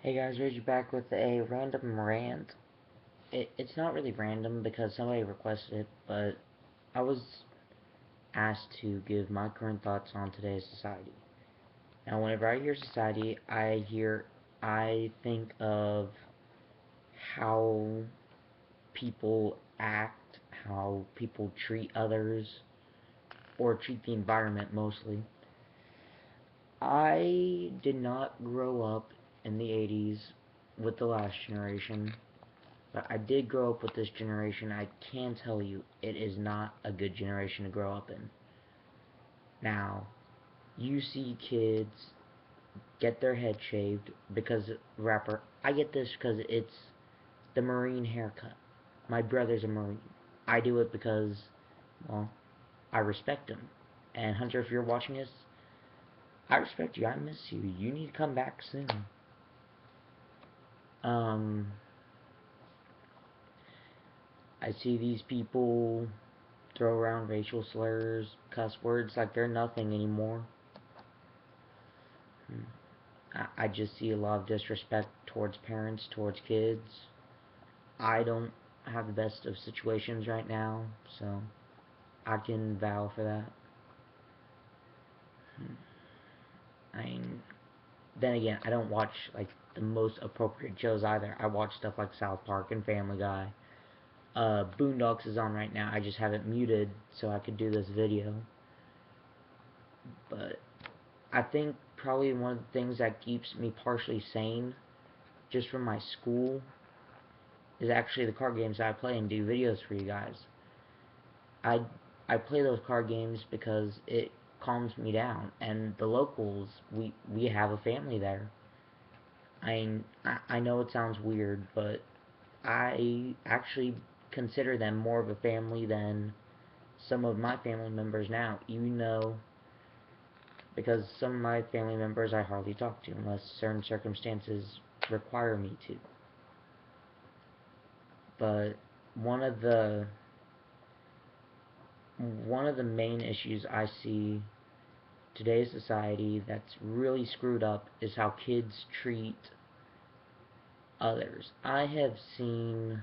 Hey guys, Reggie back with a random rant. It's not really random because somebody requested it, but I was asked to give my current thoughts on today's society. Now, whenever I hear society, I think of how people act, how people treat others, or treat the environment mostly. I did not grow up in the 80s with the last generation. But I did grow up with this generation. I can tell you, it is not a good generation to grow up in. Now, you see kids get their head shaved because rapper. I get this because it's the Marine haircut. My brother's a Marine. I do it because, well, I respect him. And Hunter, if you're watching this, I respect you. I miss you. You need to come back soon. Um, I see these people throw around racial slurs, cuss words like they're nothing anymore. I just see a lot of disrespect towards parents, towards kids. I don't have the best of situations right now, so I can vow for that. I mean, then again, I don't watch like the most appropriate shows either. I watch stuff like South Park and Family Guy. Boondocks is on right now. I just have it muted so I could do this video. But I think probably one of the things that keeps me partially sane, just from my school, is actually the card games that I play and do videos for you guys. I I play those card games because it calms me down, and the locals, we have a family there. I know it sounds weird, but I actually consider them more of a family than some of my family members now, even though, because some of my family members I hardly talk to unless certain circumstances require me to. But one of the one of the main issues I see today's society that's really screwed up is how kids treat others. I've seen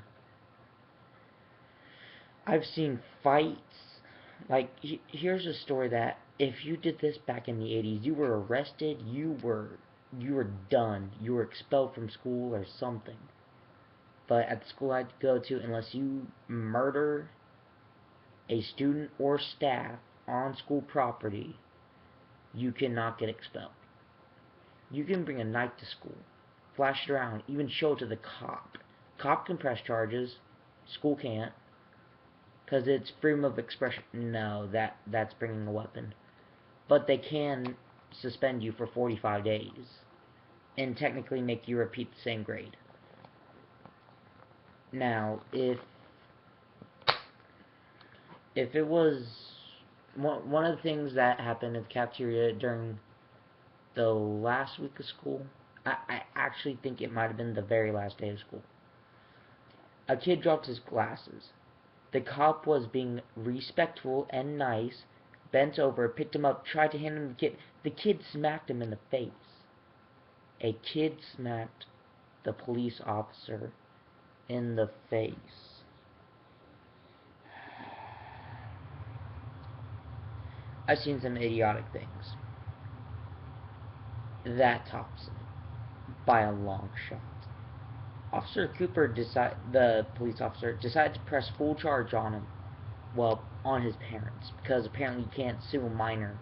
fights. Like, here's a story that if you did this back in the 80s, you were arrested, you were done. You were expelled from school or something. But at the school I go to, unless you murder a student or staff on school property, you cannot get expelled. You can bring a knife to school, flash it around, even show it to the cop. Cop can press charges, school can't, because it's freedom of expression. No, that's bringing a weapon. But they can suspend you for 45 days and technically make you repeat the same grade. Now, if it was one of the things that happened at the cafeteria during the last week of school, I actually think it might have been the very last day of school. A kid dropped his glasses. The cop was being respectful and nice, bent over, picked him up, tried to hand him the kid. The kid smacked him in the face. A kid smacked the police officer in the face. I've seen some idiotic things. That tops it by a long shot. Officer Cooper the police officer decided to press full charge on him. Well, on his parents, because apparently you can't sue a minor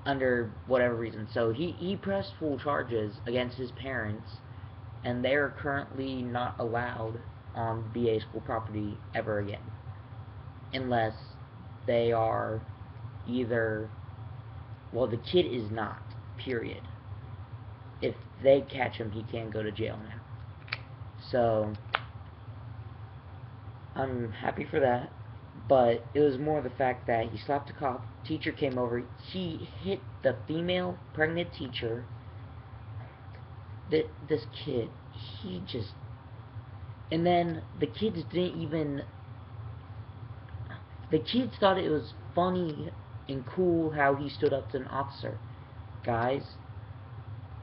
under whatever reason. So he pressed full charges against his parents, and they are currently not allowed on BA school property ever again, unless they are either, well, the kid is not, period. If they catch him, he can't go to jail now. So I'm happy for that, but it was more the fact that he slapped a cop. Teacher came over. She hit the female pregnant teacher. This kid, he just, and then the kids didn't even. The kids thought it was funny and cool how he stood up to an officer. Guys,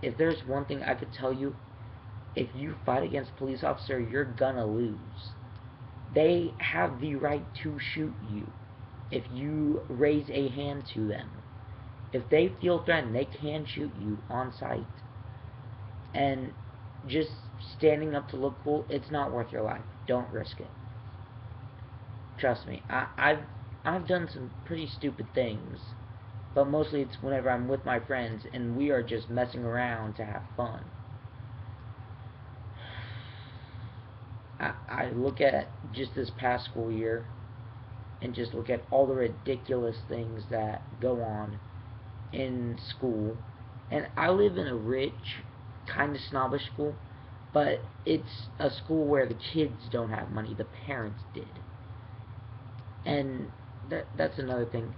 if there's one thing I could tell you, if you fight against a police officer, you're gonna lose. They have the right to shoot you if you raise a hand to them. If they feel threatened, they can shoot you on sight. And just standing up to look cool, it's not worth your life. Don't risk it. Trust me. I've done some pretty stupid things, but mostly it's whenever I'm with my friends and we are just messing around to have fun. I look at just this past school year and just look at all the ridiculous things that go on in school. And I live in a rich, kind of snobbish school, but it's a school where the kids don't have money, the parents did. And that's another thing.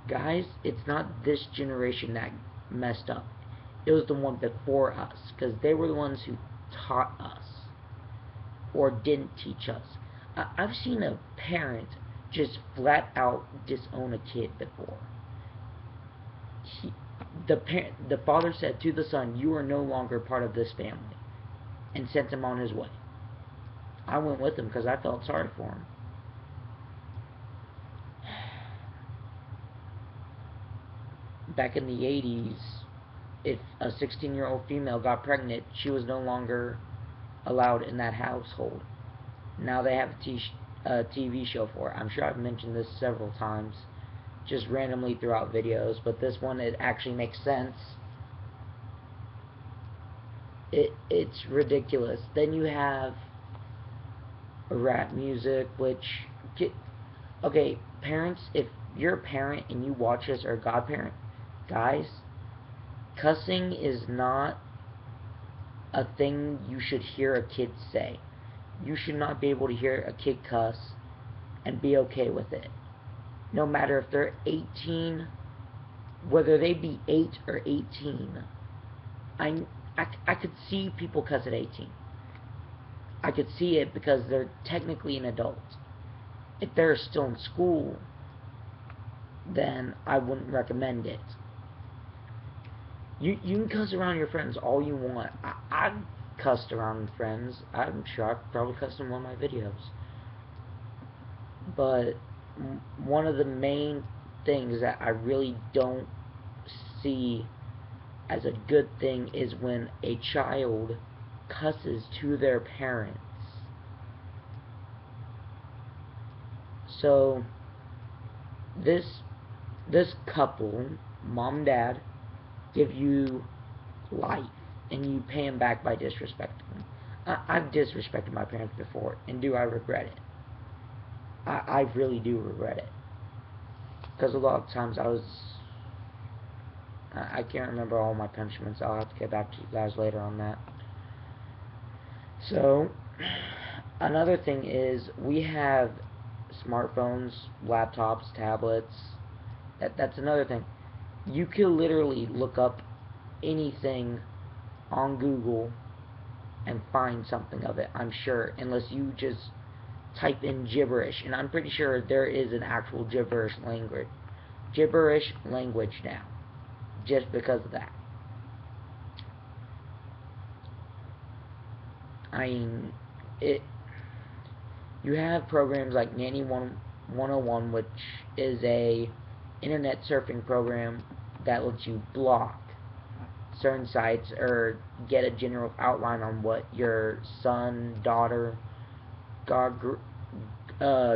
Guys, it's not this generation that messed up. It was the one before us, because they were the ones who taught us or didn't teach us. I've seen a parent just flat out disown a kid before. The father said to the son, "You are no longer part of this family," and sent him on his way. I went with him because I felt sorry for him. Back in the 80s, if a 16-year-old female got pregnant, she was no longer allowed in that household. Now they have a TV show for it. I'm sure I've mentioned this several times, just randomly throughout videos, but this one, it actually makes sense. It's ridiculous. Then you have rap music, which, okay, parents, if you're a parent and you watch this, or a godparent, guys, cussing is not a thing you should hear a kid say. You should not be able to hear a kid cuss and be okay with it. No matter if they're 18, whether they be 8 or 18. I could see people cuss at 18. I could see it because they're technically an adult. If they're still in school, then I wouldn't recommend it. You can cuss around your friends all you want. I've cussed around friends. I'm sure I've probably cussed in one of my videos. But one of the main things that I really don't see as a good thing is when a child cusses to their parents. So this couple, mom and dad, give you life, and you pay them back by disrespecting them. I've disrespected my parents before, and do I regret it? I really do regret it. Because a lot of times I can't remember all my punishments. I'll have to get back to you guys later on that. So, another thing is, we have smartphones, laptops, tablets. That's another thing. You can literally look up anything on Google and find something of it, I'm sure, unless you just type in gibberish, and I'm pretty sure there is an actual gibberish language now, just because of that. I mean, you have programs like Nanny 101, which is a internet surfing program that lets you block certain sites or get a general outline on what your son, daughter,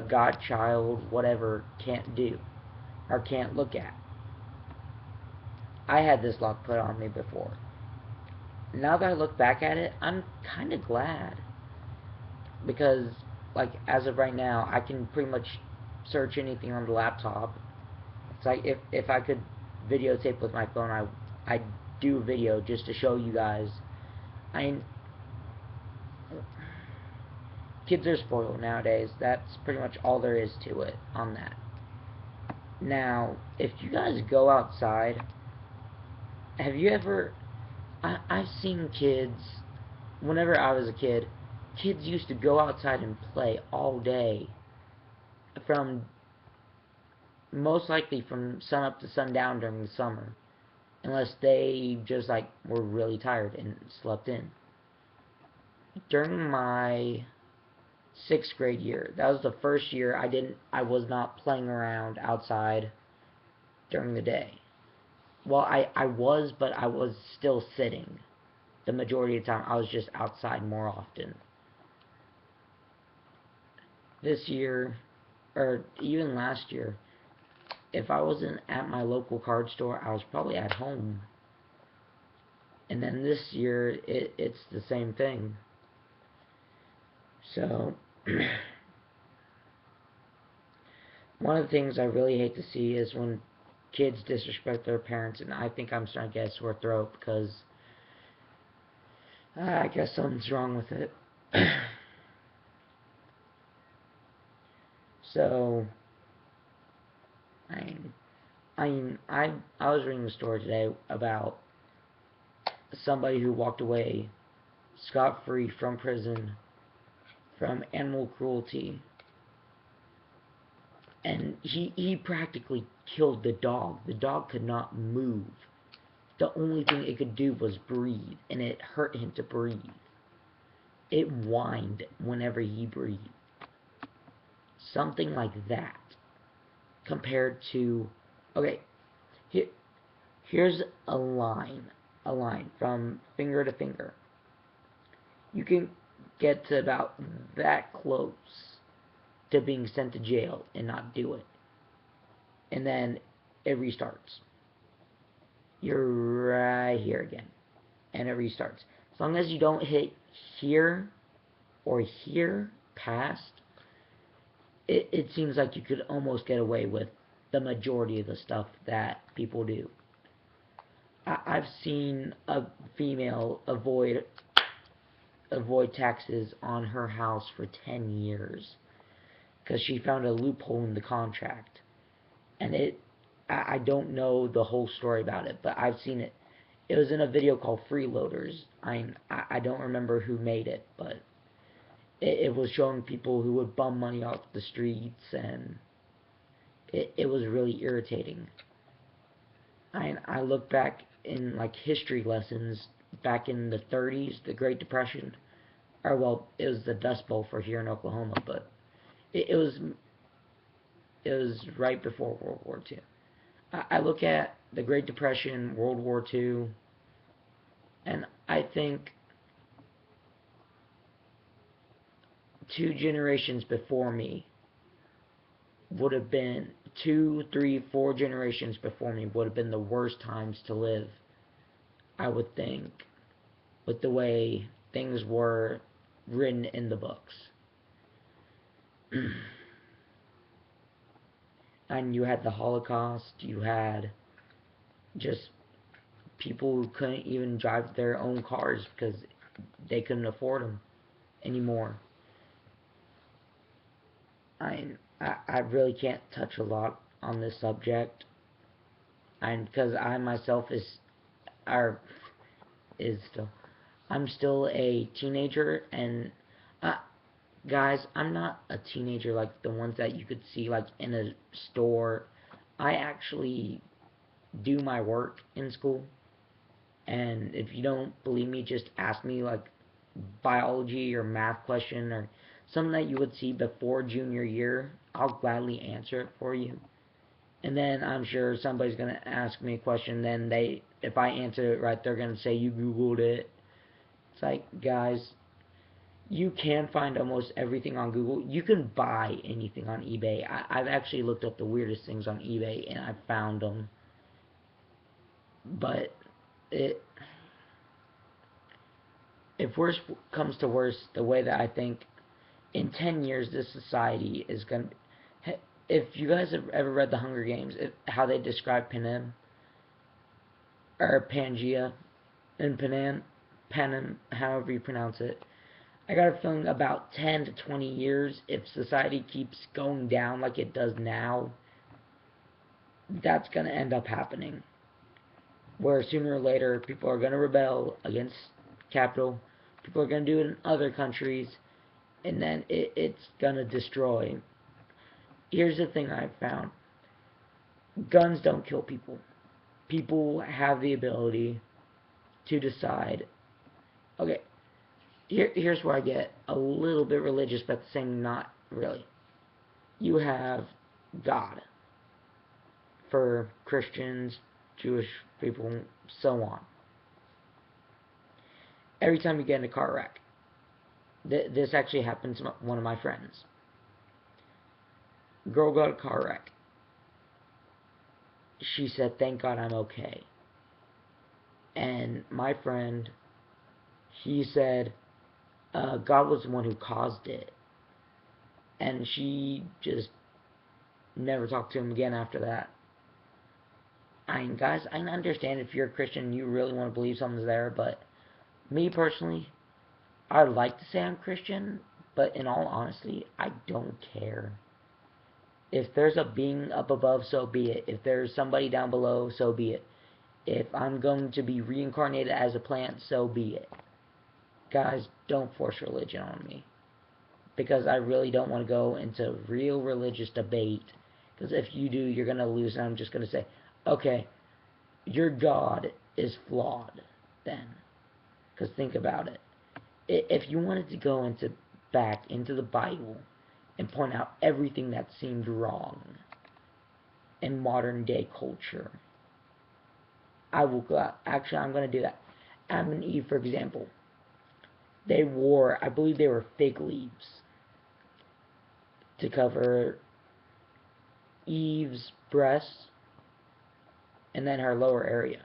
godchild, whatever, can't do or can't look at. I had this lock put on me before. Now that I look back at it, I'm kind of glad, because, like, as of right now, I can pretty much search anything on the laptop. It's like if I could videotape with my phone, I'd do a video just to show you guys. Kids are spoiled nowadays. That's pretty much all there is to it on that. Now, if you guys go outside, have you ever... I've seen kids, whenever I was a kid, kids used to go outside and play all day, most likely from sun up to sundown during the summer. unless they just like were really tired and slept in. During my 6th grade year, that was the first year I was not playing around outside during the day. Well, I was, but I was still sitting. The majority of the time, I was just outside more often. This year, or even last year, if I wasn't at my local card store, I was probably at home. And then this year, it's the same thing. So, one of the things I really hate to see is when kids disrespect their parents, and I think I'm starting to get a sore throat because I guess something's wrong with it. So, I was reading a story today about somebody who walked away scot-free from prison from animal cruelty, and he practically killed the dog. The dog could not move. The only thing it could do was breathe, and it hurt him to breathe. It whined whenever he breathed. Something like that. Compared to, okay, here's a line from finger to finger. You can get to about that close to being sent to jail and not do it. And then it restarts. You're right here again. And it restarts. As long as you don't hit here or here past, it seems like you could almost get away with the majority of the stuff that people do. I've seen a female avoid taxes on her house for 10 years because she found a loophole in the contract. And I don't know the whole story about it, but I've seen it. It was in a video called Freeloaders. I don't remember who made it, but it was showing people who would bum money off the streets, and it was really irritating. I look back in like history lessons back in the 30s, the Great Depression, or well, it was the Dust Bowl for here in Oklahoma, but it was right before World War II. I look at the Great Depression, World War II, and I think 2 generations before me would have been 2, 3, 4 generations before me would have been the worst times to live, I would think, with the way things were written in the books. And you had the Holocaust, you had just people who couldn't even drive their own cars because they couldn't afford them anymore. I really can't touch a lot on this subject, and because I myself I'm still a teenager, and guys, I'm not a teenager like the ones that you could see like in a store. I actually do my work in school, and if you don't believe me, just ask me like biology or math question or something that you would see before junior year. I'll gladly answer it for you. And then I'm sure somebody's gonna ask me a question. Then if I answer it right, they're gonna say you Googled it. It's like, guys, you can find almost everything on Google. You can buy anything on eBay. I've actually looked up the weirdest things on eBay and I've found them. But if worse comes to worse, the way that I think in 10 years this society is going to... If you guys have ever read The Hunger Games, how they describe Panem, or Pangea, and Panem, however you pronounce it, I got a feeling about 10 to 20 years, if society keeps going down like it does now, that's going to end up happening. Where sooner or later, people are going to rebel against capital, people are going to do it in other countries, and then it's going to destroy. Here's the thing I've found. Guns don't kill people. people have the ability to decide, okay, here's where I get a little bit religious, but at the same not really. You have God for Christians, Jewish people, so on. Every time you get in a car wreck, this actually happened to one of my friends. Girl got a car wreck. She said, "Thank God I'm okay." And my friend, he said, God was the one who caused it. And she just never talked to him again after that. I mean, guys, I understand if you're a Christian and you really want to believe something's there, but me personally, I'd like to say I'm Christian, but in all honesty, I don't care. If there's a being up above, so be it. If there's somebody down below, so be it. If I'm going to be reincarnated as a plant, so be it. Guys, don't force religion on me. Because I really don't want to go into real religious debate. Because if you do, you're going to lose, and I'm just going to say, okay, your God is flawed then. Because think about it. If you wanted to go back into the Bible and point out everything that seemed wrong in modern day culture, I will go out. Actually, I'm going to do that. Adam and Eve, for example, they wore, I believe they were fig leaves to cover Eve's breasts and then her lower area,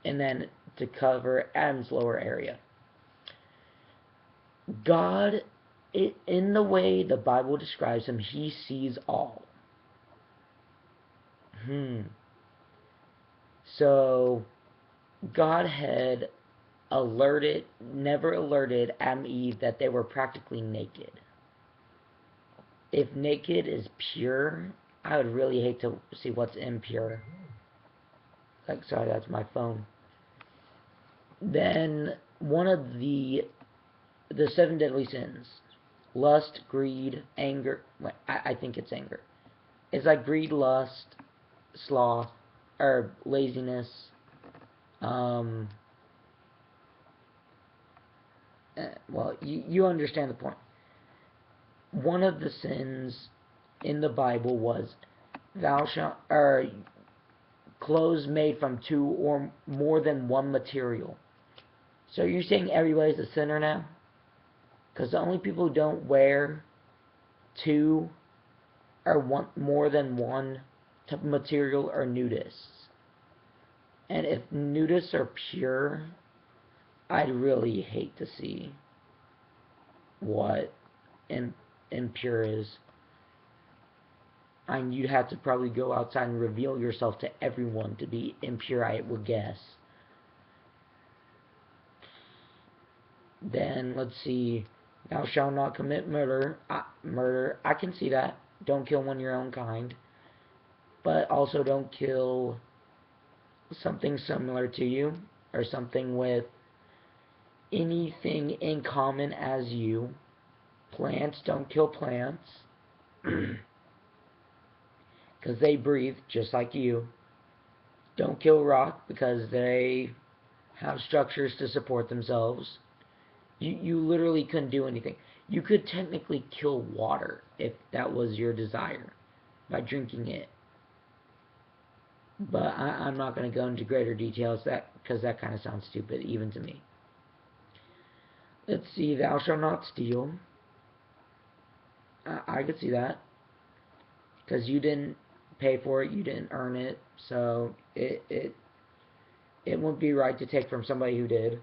and then to cover Adam's lower area. God, in the way the Bible describes him, he sees all. So God had never alerted Adam and Eve that they were practically naked. If naked is pure, I would really hate to see what's impure. Like, sorry, that's my phone. Then one of the 7 deadly sins, lust, greed, anger. I think it's anger. It's like greed, lust, sloth, or laziness. Well, you understand the point. One of the sins in the Bible was thou shalt, or clothes made from 2 or more than 1 material. So you're saying everybody's a sinner now? Because the only people who don't wear 2 or more than 1 type of material are nudists. And if nudists are pure, I'd really hate to see what impure is. And you'd have to probably go outside and reveal yourself to everyone to be impure, I would guess. Then, let's see, thou shalt not commit murder. Murder, I can see that. Don't kill one of your own kind. But also don't kill something similar to you, or something with anything in common as you. Plants, don't kill plants. Because they breathe just like you. Don't kill rock because they have structures to support themselves. You literally couldn't do anything. You could technically kill water if that was your desire by drinking it. But I'm not going to go into greater details because that kind of sounds stupid even to me. Let's see, thou shalt not steal. I could see that. Because you didn't pay for it, you didn't earn it, so it wouldn't be right to take from somebody who did.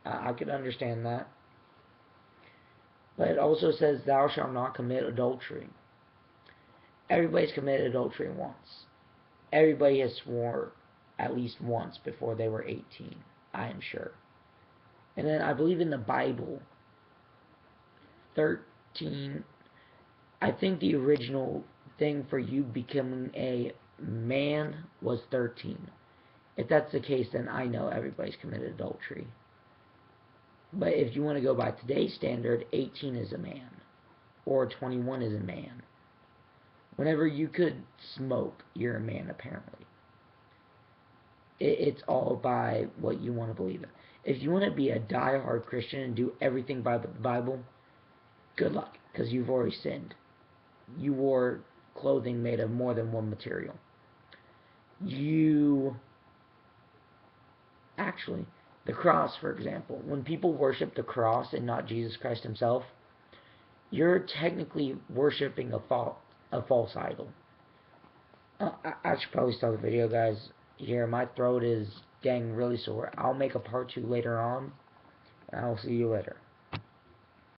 I could understand that. But it also says, thou shalt not commit adultery. Everybody's committed adultery once. Everybody has sworn at least once before they were 18, I am sure. And then I believe in the Bible, 13, I think the original thing for you becoming a man was 13. If that's the case, then I know everybody's committed adultery. But if you want to go by today's standard, 18 is a man, or 21 is a man. Whenever you could smoke, you're a man, apparently. It's all by what you want to believe in. If you want to be a die-hard Christian and do everything by the Bible, good luck, because you've already sinned. You wore clothing made of more than one material. You actually, the cross, for example, when people worship the cross and not Jesus Christ himself, you're technically worshiping a false idol. I should probably stop the video, guys. Here, my throat is getting really sore. I'll make a part 2 later on, and I'll see you later.